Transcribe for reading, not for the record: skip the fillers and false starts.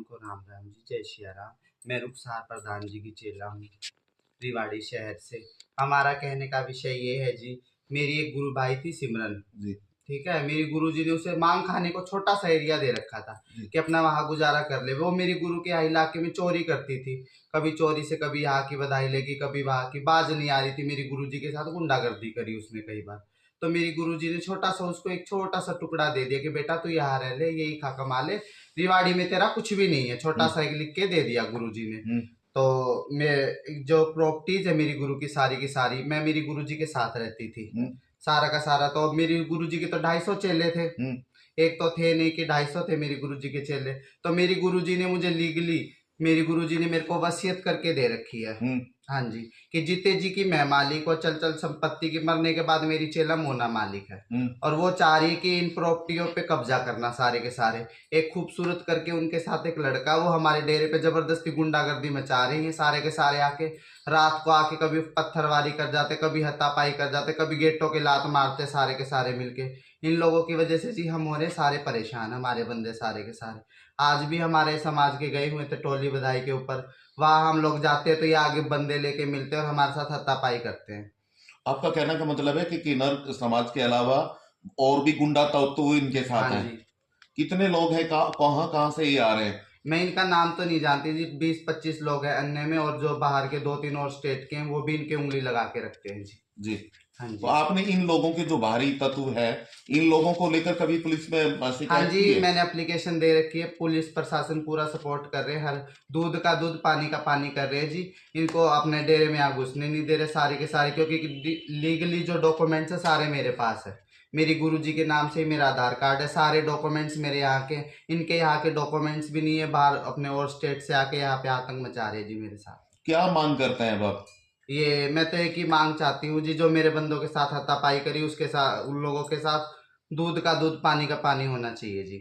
को राम राम जी, जय सिया राम। मैं रुखसार प्रधान जी की चेला हूँ, रिवाड़ी शहर से। हमारा कहने का विषय ये है जी, मेरी एक गुरु भाई थी सिमरन जी ठीक है। मेरी गुरु जी ने उसे मांग खाने को छोटा सा एरिया दे रखा था जी कि अपना वहां गुजारा कर ले। वो मेरी गुरु के यहाँ इलाके में चोरी करती थी, कभी चोरी से कभी यहाँ की बधाई लेगी, कभी वहां की। बाज नहीं आ रही थी, मेरी गुरु जी के साथ गुंडागर्दी करी उसने कई बार। तो मेरी गुरु जी ने छोटा सा उसको एक छोटा सा टुकड़ा दे दिया कि बेटा तू यहाँ रह ले, यही खा कमा ले, रिवाड़ी में तेरा कुछ भी नहीं है। छोटा सा एक लिख के दे दिया गुरु जी ने। तो मैं जो प्रॉपर्टीज है मेरी गुरु की सारी मैं मेरी गुरु जी के साथ रहती थी, सारा का सारा। तो मेरी गुरु जी के तो 250 चेले थे, एक तो थे नहीं कि 250 थे मेरी गुरु जी के चेले। तो मेरी गुरु जी ने मुझे लीगली, मेरी गुरु जी ने मेरे को वसीयत करके दे रखी है। हाँ जी, कि जीते जी की मैं मालिक और चल चल संपत्ति की, मरने के बाद मेरी चेला मोना मालिक है। और वो चाह रही कि इन प्रॉपर्टियों पे कब्जा करना सारे के सारे। एक खूबसूरत करके उनके साथ एक लड़का, वो हमारे डेरे पे जबरदस्ती गुंडागर्दी मचा रही है सारे के सारे आके। रात को आके कभी पत्थरवारी कर जाते, कभी हत्तापाई कर जाते, कभी गेटों के लात मारते सारे के सारे मिलके। इन लोगों की वजह से जी हम हो रहे सारे परेशान, हमारे बंदे सारे के सारे। आज भी हमारे समाज के गए हुए थे टोली बधाई के ऊपर, वहां हम लोग जाते हैं तो ये आगे बंदे लेके मिलते हैं और हमारे साथ हत्तापाई करते हैं। आपका कहने का मतलब है कि किन्नर समाज के अलावा और भी गुंडा तत्व इनके साथ हाँ हैं। जी। कितने लोग हैं, कहाँ से ये आ रहे हैं? मैं इनका नाम तो नहीं जानती जी, 20-25 लोग हैं अन्य में, और जो बाहर के 2-3 और स्टेट के हैं वो भी इनके उंगली लगा के रखते हैं जी। जी हाँ तो जी। आपने इन लोगों के जो बाहरी तत्व है, इन लोगों को लेकर कभी पुलिस में हाँ शिकायत जी, की है? मैंने एप्लीकेशन दे रखी है, पुलिस प्रशासन पूरा सपोर्ट कर रहे हैं, हर दूध का दूध पानी का पानी कर रहे हैं जी। इनको अपने डेरे में यहाँ घुसने नहीं दे रहे सारे के सारे, क्योंकि लीगली जो डॉक्यूमेंट्स है सारे मेरे पास है। मेरी गुरुजी के नाम से ही मेरा आधार कार्ड है, सारे डॉक्यूमेंट्स मेरे यहाँ के। इनके यहाँ के डॉक्यूमेंट्स भी नहीं है, बाहर अपने और स्टेट से आके यहाँ पे आतंक मचा रहे हैं जी मेरे साथ। क्या मांग करते हैं अब आप? ये मैं तो एक ही मांग चाहती हूँ जी, जो मेरे बंदों के साथ हाथापाई करी उसके साथ, उन लोगों के साथ दूध का दूध पानी का पानी होना चाहिए जी।